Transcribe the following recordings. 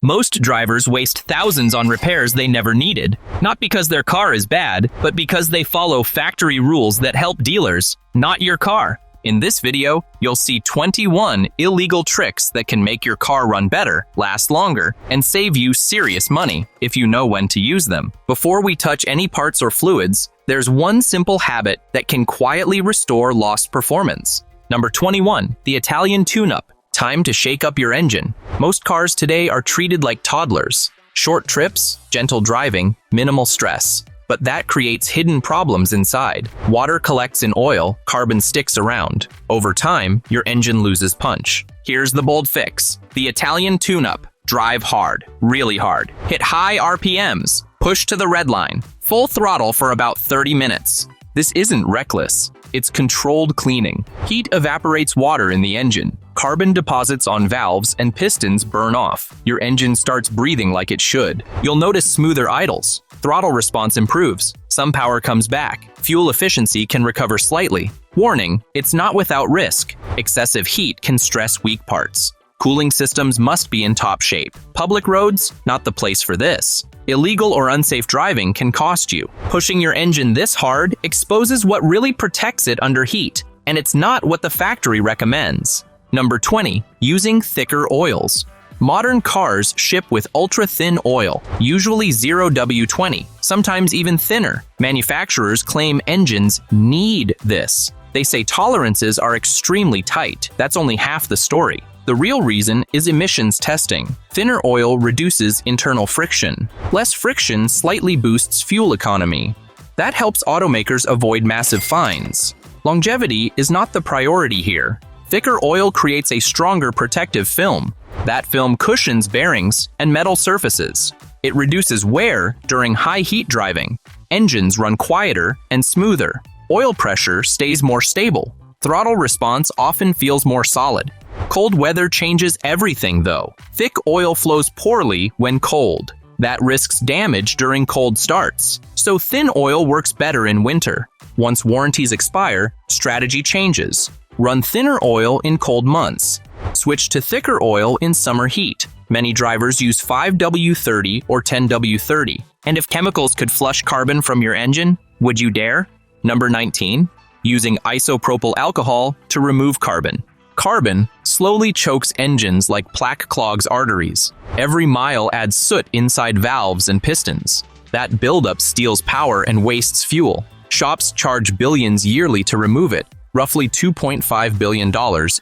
Most drivers waste thousands on repairs they never needed, not because their car is bad, but because they follow factory rules that help dealers, not your car. In this video, you'll see 21 illegal tricks that can make your car run better, last longer, and save you serious money if you know when to use them. Before we touch any parts or fluids, there's one simple habit that can quietly restore lost performance. Number 21, the Italian tune-up. Time to shake up your engine. Most cars today are treated like toddlers. Short trips, gentle driving, minimal stress. But that creates hidden problems inside. Water collects in oil, carbon sticks around. Over time, your engine loses punch. Here's the bold fix. The Italian tune-up. Drive hard, really hard. Hit high RPMs. Push to the red line. Full throttle for about 30 minutes. This isn't reckless. It's controlled cleaning. Heat evaporates water in the engine. Carbon deposits on valves and pistons burn off. Your engine starts breathing like it should. You'll notice smoother idles. Throttle response improves. Some power comes back. Fuel efficiency can recover slightly. Warning, it's not without risk. Excessive heat can stress weak parts. Cooling systems must be in top shape. Public roads, not the place for this. Illegal or unsafe driving can cost you. Pushing your engine this hard exposes what really protects it under heat, and it's not what the factory recommends. Number 20, using thicker oils. Modern cars ship with ultra-thin oil, usually 0W20, sometimes even thinner. Manufacturers claim engines need this. They say tolerances are extremely tight. That's only half the story. The real reason is emissions testing. Thinner oil reduces internal friction. Less friction slightly boosts fuel economy. That helps automakers avoid massive fines. Longevity is not the priority here. Thicker oil creates a stronger protective film. That film cushions bearings and metal surfaces. It reduces wear during high heat driving. Engines run quieter and smoother. Oil pressure stays more stable. Throttle response often feels more solid. Cold weather changes everything though. Thick oil flows poorly when cold. That risks damage during cold starts. So thin oil works better in winter. Once warranties expire, strategy changes. Run thinner oil in cold months. Switch to thicker oil in summer heat. Many drivers use 5W30 or 10W30. And if chemicals could flush carbon from your engine, would you dare? Number 19, using isopropyl alcohol to remove carbon. Carbon slowly chokes engines like plaque clogs arteries. Every mile adds soot inside valves and pistons. That buildup steals power and wastes fuel. Shops charge billions yearly to remove it, roughly $2.5 billion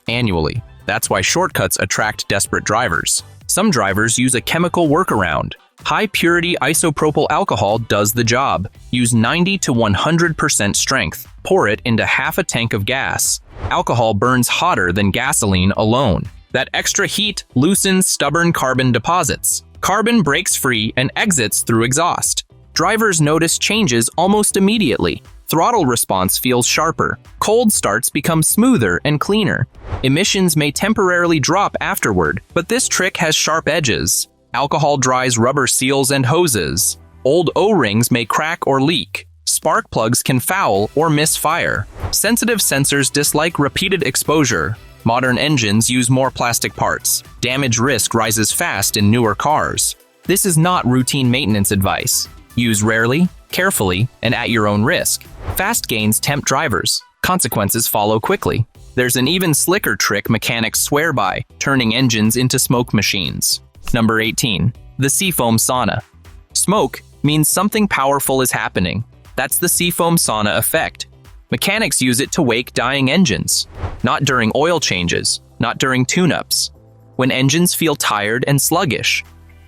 annually. That's why shortcuts attract desperate drivers. Some drivers use a chemical workaround. High-purity isopropyl alcohol does the job. Use 90 to 100% strength. Pour it into half a tank of gas. Alcohol burns hotter than gasoline alone. That extra heat loosens stubborn carbon deposits. Carbon breaks free and exits through exhaust. Drivers notice changes almost immediately. Throttle response feels sharper. Cold starts become smoother and cleaner. Emissions may temporarily drop afterward, but this trick has sharp edges. Alcohol dries rubber seals and hoses. Old O-rings may crack or leak. Spark plugs can foul or misfire. Sensitive sensors dislike repeated exposure. Modern engines use more plastic parts. Damage risk rises fast in newer cars. This is not routine maintenance advice. Use rarely, carefully, and at your own risk. Fast gains tempt drivers. Consequences follow quickly. There's an even slicker trick mechanics swear by, turning engines into smoke machines. Number 18, the seafoam sauna. Smoke means something powerful is happening. That's the seafoam sauna effect. Mechanics use it to wake dying engines. Not during oil changes, not during tune-ups. When engines feel tired and sluggish.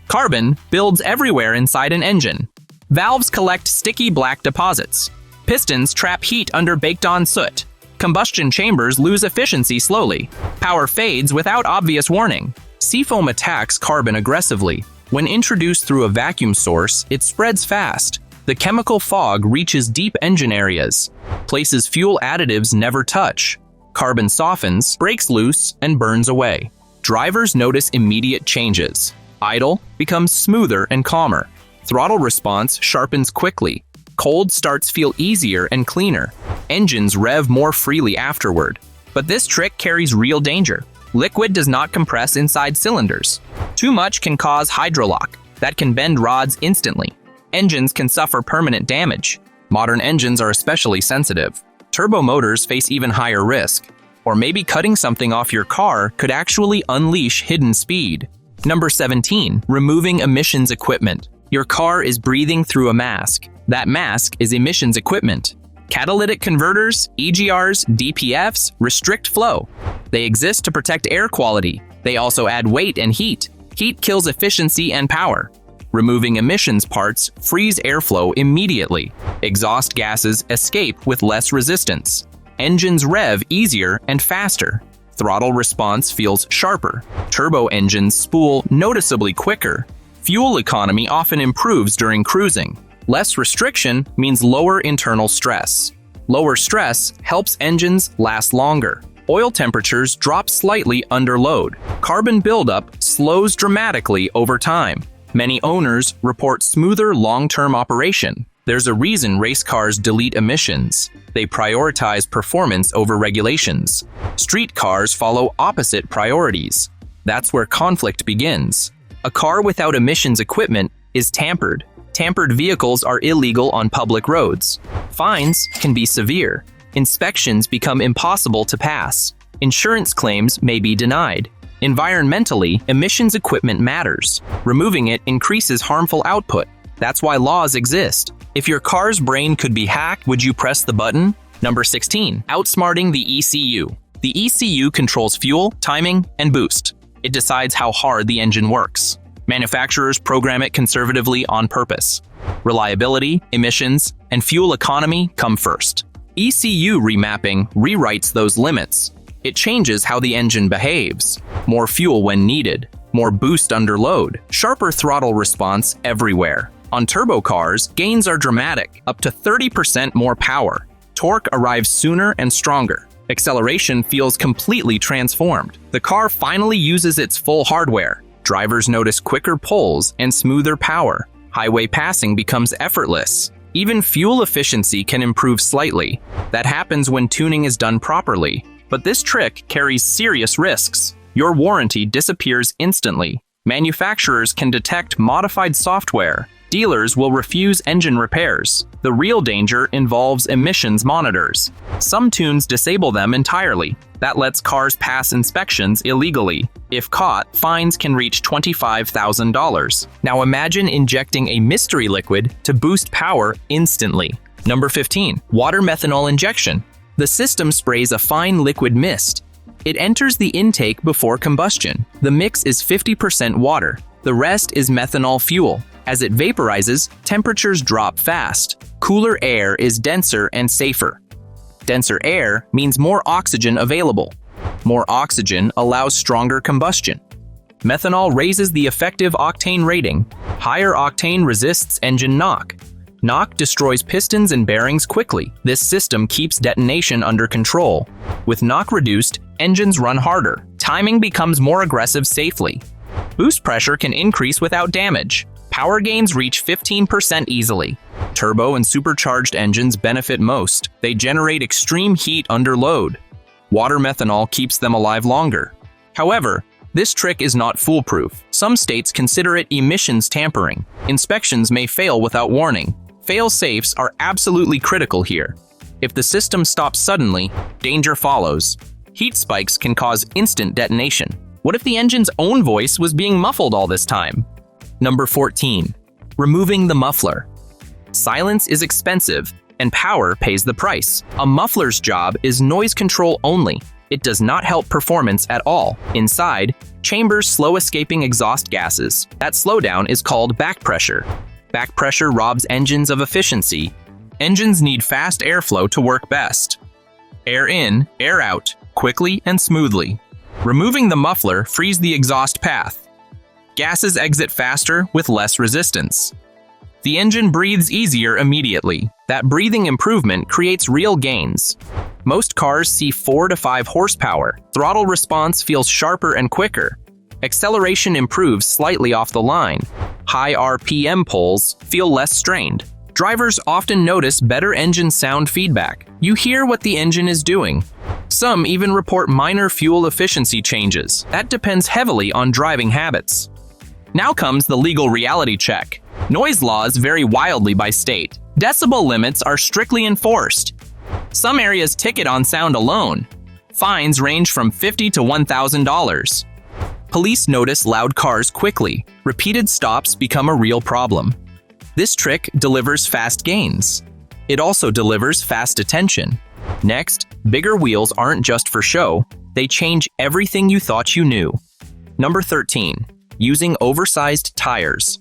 Carbon builds everywhere inside an engine. Valves collect sticky black deposits. Pistons trap heat under baked-on soot. Combustion chambers lose efficiency slowly. Power fades without obvious warning. Seafoam attacks carbon aggressively. When introduced through a vacuum source, it spreads fast. The chemical fog reaches deep engine areas, places fuel additives never touch. Carbon softens, breaks loose, and burns away. Drivers notice immediate changes. Idle becomes smoother and calmer. Throttle response sharpens quickly. Cold starts feel easier and cleaner. Engines rev more freely afterward. But this trick carries real danger. Liquid does not compress inside cylinders. Too much can cause hydrolock. That can bend rods instantly. Engines can suffer permanent damage. Modern engines are especially sensitive. Turbo motors face even higher risk. Or maybe cutting something off your car could actually unleash hidden speed. Number 17. Removing emissions equipment. Your car is breathing through a mask. That mask is emissions equipment. Catalytic converters, EGRs, DPFs restrict flow. They exist to protect air quality. They also add weight and heat. Heat kills efficiency and power. Removing emissions parts frees airflow immediately. Exhaust gases escape with less resistance. Engines rev easier and faster. Throttle response feels sharper. Turbo engines spool noticeably quicker. Fuel economy often improves during cruising. Less restriction means lower internal stress. Lower stress helps engines last longer. Oil temperatures drop slightly under load. Carbon buildup slows dramatically over time. Many owners report smoother long-term operation. There's a reason race cars delete emissions. They prioritize performance over regulations. Street cars follow opposite priorities. That's where conflict begins. A car without emissions equipment is tampered. Tampered vehicles are illegal on public roads. Fines can be severe. Inspections become impossible to pass. Insurance claims may be denied. Environmentally, emissions equipment matters. Removing it increases harmful output. That's why laws exist. If your car's brain could be hacked, would you press the button? Number 16. Outsmarting the ECU. The ECU controls fuel, timing, and boost. It decides how hard the engine works. Manufacturers program it conservatively on purpose. Reliability, emissions, and fuel economy come first. ECU remapping rewrites those limits. It changes how the engine behaves. More fuel when needed. More boost under load. Sharper throttle response everywhere. On turbo cars, gains are dramatic, up to 30% more power. Torque arrives sooner and stronger. Acceleration feels completely transformed. The car finally uses its full hardware. Drivers notice quicker pulls and smoother power. Highway passing becomes effortless. Even fuel efficiency can improve slightly. That happens when tuning is done properly. But this trick carries serious risks. Your warranty disappears instantly. Manufacturers can detect modified software. Dealers will refuse engine repairs. The real danger involves emissions monitors. Some tunes disable them entirely. That lets cars pass inspections illegally. If caught, fines can reach $25,000. Now imagine injecting a mystery liquid to boost power instantly. Number 15. Water-methanol injection. The system sprays a fine liquid mist. It enters the intake before combustion. The mix is 50% water. The rest is methanol fuel. As it vaporizes, temperatures drop fast. Cooler air is denser and safer. Denser air means more oxygen available. More oxygen allows stronger combustion. Methanol raises the effective octane rating. Higher octane resists engine knock. Knock destroys pistons and bearings quickly. This system keeps detonation under control. With knock reduced, engines run harder. Timing becomes more aggressive safely. Boost pressure can increase without damage. Power gains reach 15% easily. Turbo and supercharged engines benefit most. They generate extreme heat under load. Water-methanol keeps them alive longer. However, this trick is not foolproof. Some states consider it emissions tampering. Inspections may fail without warning. Fail-safes are absolutely critical here. If the system stops suddenly, danger follows. Heat spikes can cause instant detonation. What if the engine's own voice was being muffled all this time? Number 14. Removing the muffler. Silence is expensive, and power pays the price. A muffler's job is noise control only. It does not help performance at all. Inside, chambers slow escaping exhaust gases. That slowdown is called back pressure. Back pressure robs engines of efficiency. Engines need fast airflow to work best. Air in, air out, quickly and smoothly. Removing the muffler frees the exhaust path. Gases exit faster with less resistance. The engine breathes easier immediately. That breathing improvement creates real gains. Most cars see 4 to 5 horsepower. Throttle response feels sharper and quicker. Acceleration improves slightly off the line. High RPM pulls feel less strained. Drivers often notice better engine sound feedback. You hear what the engine is doing. Some even report minor fuel efficiency changes. That depends heavily on driving habits. Now comes the legal reality check. Noise laws vary wildly by state. Decibel limits are strictly enforced. Some areas ticket on sound alone. Fines range from $50 to $1,000. Police notice loud cars quickly. Repeated stops become a real problem. This trick delivers fast gains. It also delivers fast attention. Next, bigger wheels aren't just for show. They change everything you thought you knew. Number 13. Using oversized tires.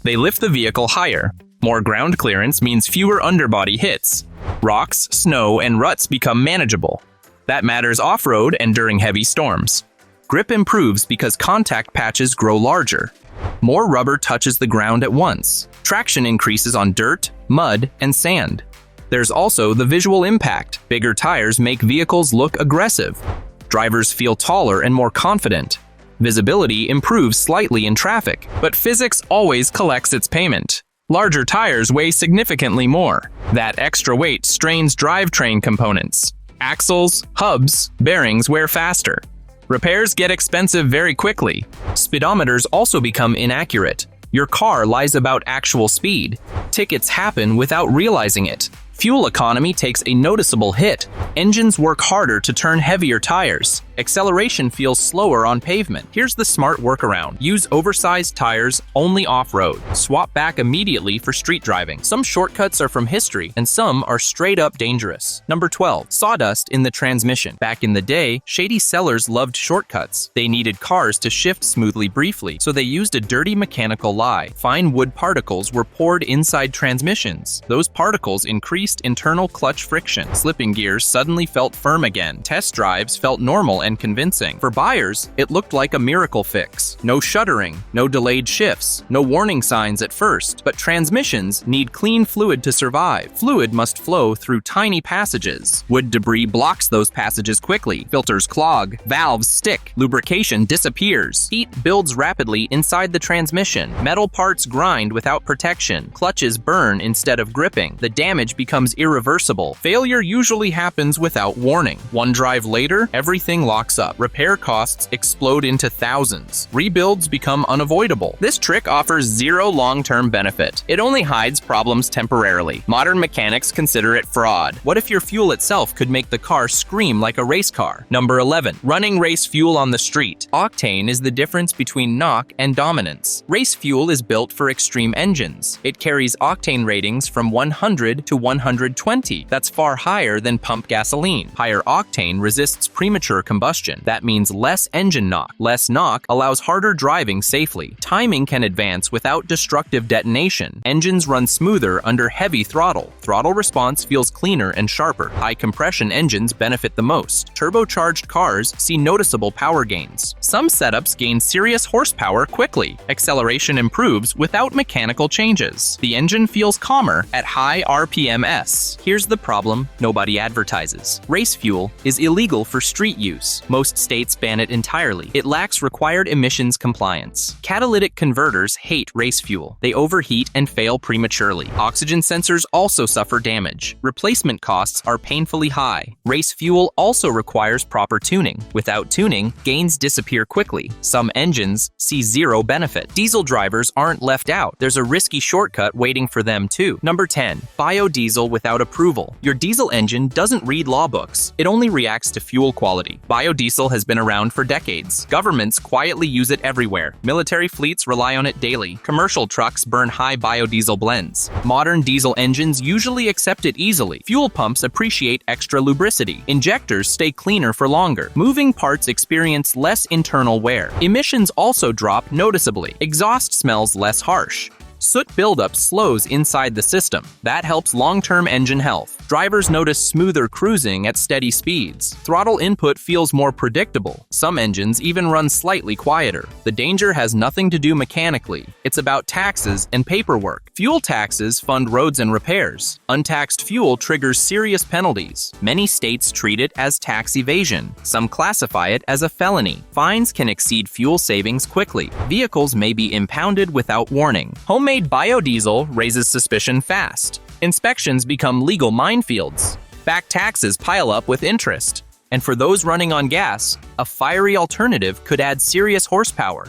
They lift the vehicle higher. More ground clearance means fewer underbody hits. Rocks, snow, and ruts become manageable. That matters off-road and during heavy storms. Grip improves because contact patches grow larger. More rubber touches the ground at once. Traction increases on dirt, mud, and sand. There's also the visual impact. Bigger tires make vehicles look aggressive. Drivers feel taller and more confident. Visibility improves slightly in traffic, but physics always collects its payment. Larger tires weigh significantly more. That extra weight strains drivetrain components. Axles, hubs, bearings wear faster. Repairs get expensive very quickly. Speedometers also become inaccurate. Your car lies about actual speed. Tickets happen without realizing it. Fuel economy takes a noticeable hit. Engines work harder to turn heavier tires. Acceleration feels slower on pavement. Here's the smart workaround. Use oversized tires only off-road. Swap back immediately for street driving. Some shortcuts are from history, and some are straight up dangerous. Number 12. Sawdust in the transmission. Back in the day, shady sellers loved shortcuts. They needed cars to shift smoothly briefly, so they used a dirty mechanical lie. Fine wood particles were poured inside transmissions. Those particles increased internal clutch friction. Slipping gears suddenly felt firm again. Test drives felt normal and convincing. For buyers, it looked like a miracle fix. No shuddering, no delayed shifts, no warning signs at first. But transmissions need clean fluid to survive. Fluid must flow through tiny passages. Wood debris blocks those passages quickly. Filters clog, valves stick, lubrication disappears. Heat builds rapidly inside the transmission. Metal parts grind without protection. Clutches burn instead of gripping. The damage becomes irreversible. Failure usually happens without warning. One drive later, everything locks up. Repair costs explode into thousands. Rebuilds become unavoidable. This trick offers zero long-term benefit. It only hides problems temporarily. Modern mechanics consider it fraud. What if your fuel itself could make the car scream like a race car? Number 11. Running race fuel on the street. Octane is the difference between knock and dominance. Race fuel is built for extreme engines. It carries octane ratings from 100 to 120. That's far higher than pump gasoline. Higher octane resists premature combustion. That means less engine knock. Less knock allows harder driving safely. Timing can advance without destructive detonation. Engines run smoother under heavy throttle. Throttle response feels cleaner and sharper. High compression engines benefit the most. Turbocharged cars see noticeable power gains. Some setups gain serious horsepower quickly. Acceleration improves without mechanical changes. The engine feels calmer at high RPMs. Here's the problem nobody advertises. Race fuel is illegal for street use. Most states ban it entirely. It lacks required emissions compliance. Catalytic converters hate race fuel. They overheat and fail prematurely. Oxygen sensors also suffer damage. Replacement costs are painfully high. Race fuel also requires proper tuning. Without tuning, gains disappear quickly. Some engines see zero benefit. Diesel drivers aren't left out. There's a risky shortcut waiting for them too. Number 10. Biodiesel without approval. Your diesel engine doesn't read law books. It only reacts to fuel quality. Biodiesel has been around for decades. Governments quietly use it everywhere. Military fleets rely on it daily. Commercial trucks burn high biodiesel blends. Modern diesel engines usually accept it easily. Fuel pumps appreciate extra lubricity. Injectors stay cleaner for longer. Moving parts experience less internal wear. Emissions also drop noticeably. Exhaust smells less harsh. Soot buildup slows inside the system. That helps long-term engine health. Drivers notice smoother cruising at steady speeds. Throttle input feels more predictable. Some engines even run slightly quieter. The danger has nothing to do mechanically. It's about taxes and paperwork. Fuel taxes fund roads and repairs. Untaxed fuel triggers serious penalties. Many states treat it as tax evasion. Some classify it as a felony. Fines can exceed fuel savings quickly. Vehicles may be impounded without warning. Homemade biodiesel raises suspicion fast. Inspections become legal minefields. Back taxes pile up with interest. And for those running on gas, a fiery alternative could add serious horsepower.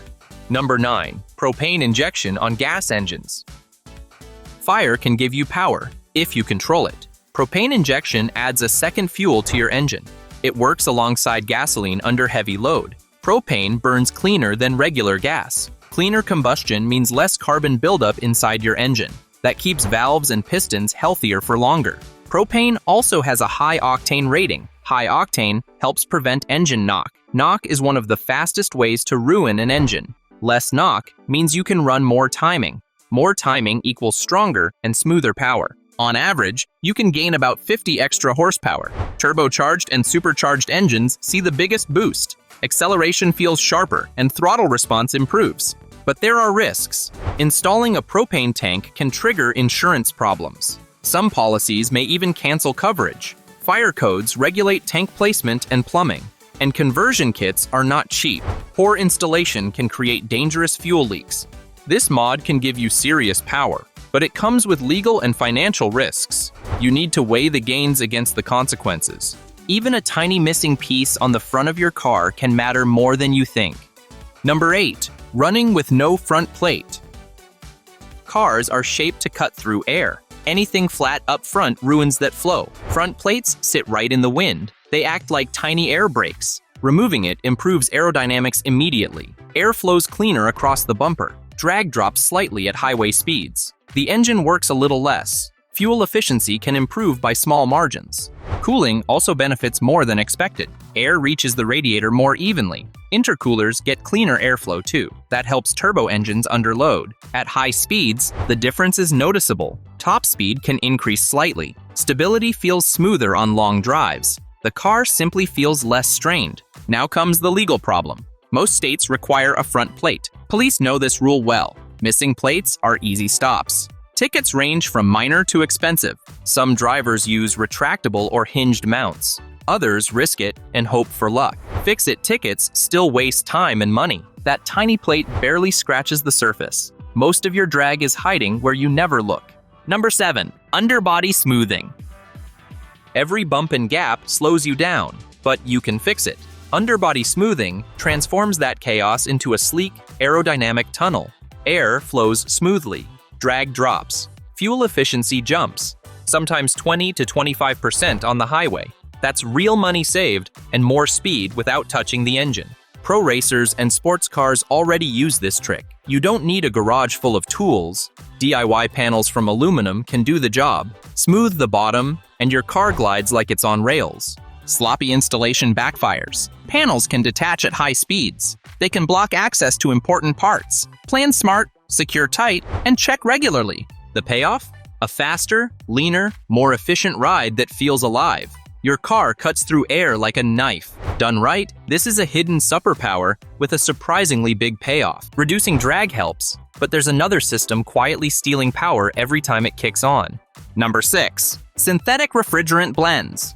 Number 9. Propane injection on gas engines. Fire can give you power, if you control it. Propane injection adds a second fuel to your engine. It works alongside gasoline under heavy load. Propane burns cleaner than regular gas. Cleaner combustion means less carbon buildup inside your engine. That keeps valves and pistons healthier for longer. Propane also has a high octane rating. High octane helps prevent engine knock. Knock is one of the fastest ways to ruin an engine. Less knock means you can run more timing. More timing equals stronger and smoother power. On average, you can gain about 50 extra horsepower. Turbocharged and supercharged engines see the biggest boost. Acceleration feels sharper and throttle response improves. But there are risks. Installing a propane tank can trigger insurance problems. Some policies may even cancel coverage. Fire codes regulate tank placement and plumbing. And conversion kits are not cheap. Poor installation can create dangerous fuel leaks. This mod can give you serious power, but it comes with legal and financial risks. You need to weigh the gains against the consequences. Even a tiny missing piece on the front of your car can matter more than you think. Number 8. Running with no front plate. Cars are shaped to cut through air. Anything flat up front ruins that flow. Front plates sit right in the wind. They act like tiny air brakes. Removing it improves aerodynamics immediately. Air flows cleaner across the bumper. Drag drops slightly at highway speeds. The engine works a little less. Fuel efficiency can improve by small margins. Cooling also benefits more than expected. Air reaches the radiator more evenly. Intercoolers get cleaner airflow too. That helps turbo engines under load. At high speeds, the difference is noticeable. Top speed can increase slightly. Stability feels smoother on long drives. The car simply feels less strained. Now comes the legal problem. Most states require a front plate. Police know this rule well. Missing plates are easy stops. Tickets range from minor to expensive. Some drivers use retractable or hinged mounts. Others risk it and hope for luck. Fix-it tickets still waste time and money. That tiny plate barely scratches the surface. Most of your drag is hiding where you never look. Number 7. Underbody smoothing. Every bump and gap slows you down, but you can fix it. Underbody smoothing transforms that chaos into a sleek, aerodynamic tunnel. Air flows smoothly. Drag drops. Fuel efficiency jumps. Sometimes 20 to 25% on the highway. That's real money saved and more speed without touching the engine. Pro racers and sports cars already use this trick. You don't need a garage full of tools. DIY panels from aluminum can do the job. Smooth the bottom, and your car glides like it's on rails. Sloppy installation backfires. Panels can detach at high speeds. They can block access to important parts. Plan smart, secure tight, and check regularly. The payoff? A faster, leaner, more efficient ride that feels alive. Your car cuts through air like a knife. Done right, this is a hidden superpower with a surprisingly big payoff. Reducing drag helps, but there's another system quietly stealing power every time it kicks on. Number 6. Synthetic refrigerant blends.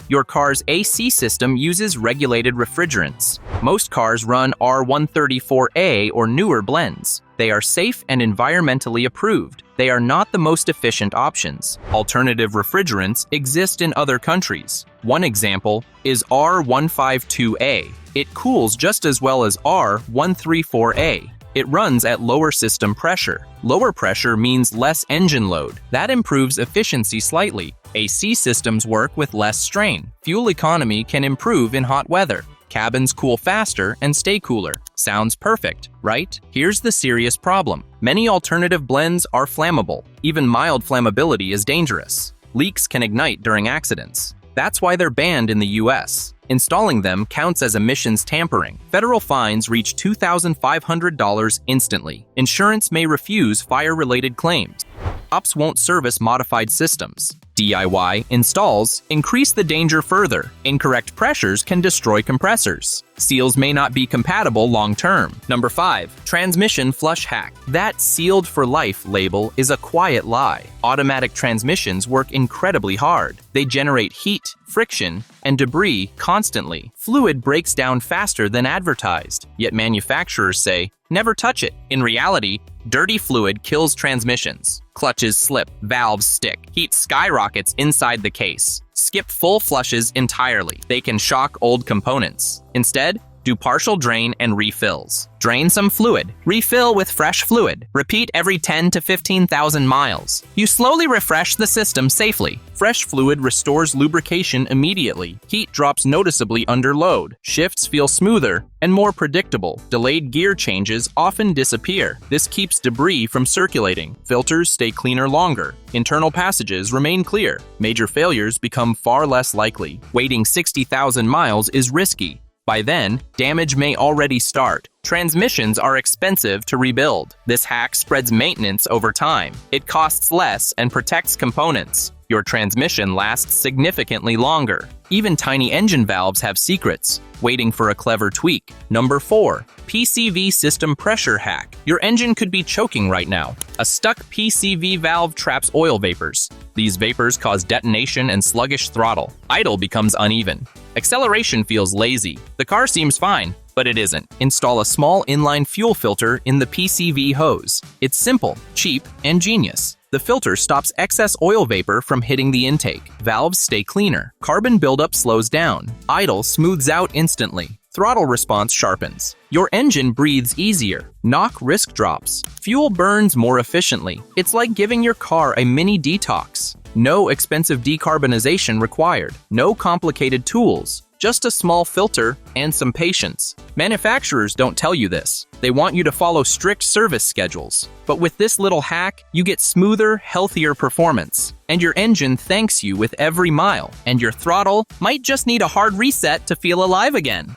Your car's AC system uses regulated refrigerants. Most cars run R134A or newer blends. They are safe and environmentally approved. They are not the most efficient options. Alternative refrigerants exist in other countries. One example is R152A. It cools just as well as R134A. It runs at lower system pressure. Lower pressure means less engine load. That improves efficiency slightly. AC systems work with less strain. Fuel economy can improve in hot weather. Cabins cool faster and stay cooler. Sounds perfect, right? Here's the serious problem. Many alternative blends are flammable. Even mild flammability is dangerous. Leaks can ignite during accidents. That's why they're banned in the US. Installing them counts as emissions tampering. Federal fines reach $2,500 instantly. Insurance may refuse fire-related claims. Ops won't service modified systems. DIY installs increase the danger further. Incorrect pressures can destroy compressors. Seals may not be compatible long-term. Number 5. Transmission flush hack. That sealed for life label is a quiet lie. Automatic transmissions work incredibly hard. They generate heat, friction, and debris constantly. Fluid breaks down faster than advertised, yet manufacturers say, never touch it. In reality, dirty fluid kills transmissions. Clutches slip, valves stick, heat skyrockets inside the case. Skip full flushes entirely. They can shock old components. Instead, do partial drain and refills. Drain some fluid. Refill with fresh fluid. Repeat every 10 to 15,000 miles. You slowly refresh the system safely. Fresh fluid restores lubrication immediately. Heat drops noticeably under load. Shifts feel smoother and more predictable. Delayed gear changes often disappear. This keeps debris from circulating. Filters stay cleaner longer. Internal passages remain clear. Major failures become far less likely. Waiting 60,000 miles is risky. By then, damage may already start. Transmissions are expensive to rebuild. This hack spreads maintenance over time. It costs less and protects components. Your transmission lasts significantly longer. Even tiny engine valves have secrets, waiting for a clever tweak. Number 4. PCV system pressure hack. Your engine could be choking right now. A stuck PCV valve traps oil vapors. These vapors cause detonation and sluggish throttle. Idle becomes uneven. Acceleration feels lazy. The car seems fine, but it isn't. Install a small inline fuel filter in the PCV hose. It's simple, cheap, and genius. The filter stops excess oil vapor from hitting the intake. Valves stay cleaner. Carbon buildup slows down. Idle smooths out instantly. Throttle response sharpens. Your engine breathes easier. Knock risk drops. Fuel burns more efficiently. It's like giving your car a mini detox. No expensive decarbonization required. No complicated tools. Just a small filter and some patience. Manufacturers don't tell you this. They want you to follow strict service schedules. But with this little hack, you get smoother, healthier performance. And your engine thanks you with every mile. And your throttle might just need a hard reset to feel alive again.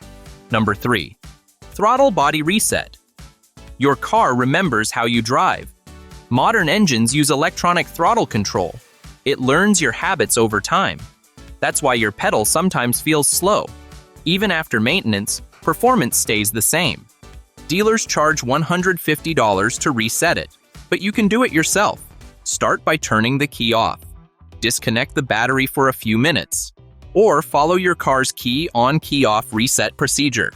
Number 3. Throttle body reset. Your car remembers how you drive. Modern engines use electronic throttle control. It learns your habits over time. That's why your pedal sometimes feels slow. Even after maintenance, performance stays the same. Dealers charge $150 to reset it, but you can do it yourself. Start by turning the key off. Disconnect the battery for a few minutes, or follow your car's key on, key off reset procedure.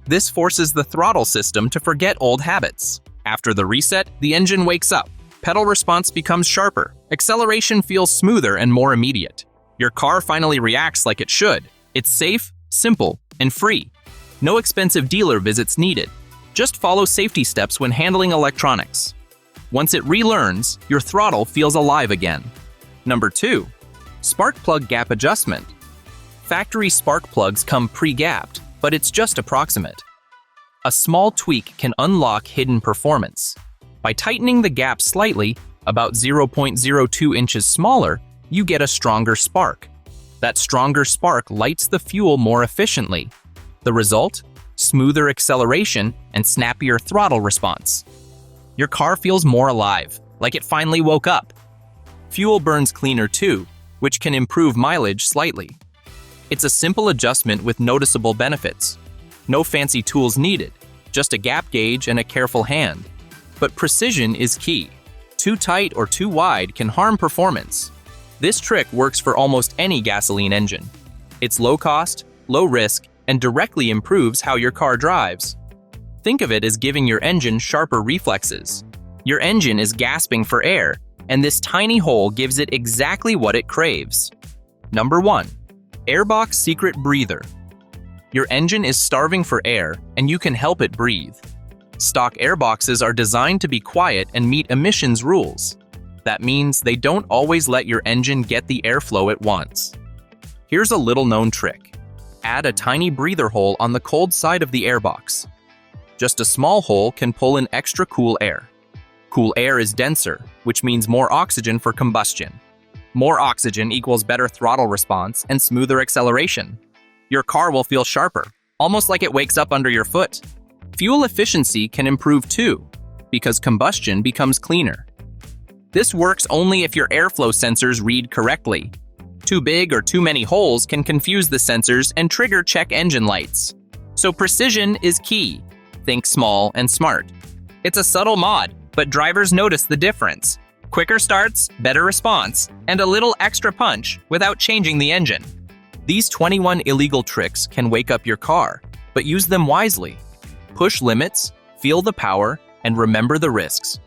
This forces the throttle system to forget old habits. After the reset, the engine wakes up. Pedal response becomes sharper. Acceleration feels smoother and more immediate. Your car finally reacts like it should. It's safe, simple, and free. No expensive dealer visits needed. Just follow safety steps when handling electronics. Once it relearns, your throttle feels alive again. Number 2. Spark plug gap adjustment. Factory spark plugs come pre-gapped, but it's just approximate. A small tweak can unlock hidden performance. By tightening the gap slightly, about 0.02 inches smaller, you get a stronger spark. That stronger spark lights the fuel more efficiently. The result? Smoother acceleration and snappier throttle response. Your car feels more alive, like it finally woke up. Fuel burns cleaner too, which can improve mileage slightly. It's a simple adjustment with noticeable benefits. No fancy tools needed, just a gap gauge and a careful hand. But precision is key. Too tight or too wide can harm performance. This trick works for almost any gasoline engine. It's low cost, low risk, and directly improves how your car drives. Think of it as giving your engine sharper reflexes. Your engine is gasping for air, and this tiny hole gives it exactly what it craves. Number 1. Airbox Secret Breather. Your engine is starving for air, and you can help it breathe. Stock airboxes are designed to be quiet and meet emissions rules. That means they don't always let your engine get the airflow it wants. Here's a little-known trick. Add a tiny breather hole on the cold side of the airbox. Just a small hole can pull in extra cool air. Cool air is denser, which means more oxygen for combustion. More oxygen equals better throttle response and smoother acceleration. Your car will feel sharper, almost like it wakes up under your foot. Fuel efficiency can improve too, because combustion becomes cleaner. This works only if your airflow sensors read correctly. Too big or too many holes can confuse the sensors and trigger check engine lights. So precision is key. Think small and smart. It's a subtle mod, but drivers notice the difference. Quicker starts, better response, and a little extra punch without changing the engine. These 21 illegal tricks can wake up your car, but use them wisely. Push limits, feel the power, and remember the risks.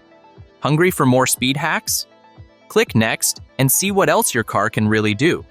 Hungry for more speed hacks? Click next and see what else your car can really do.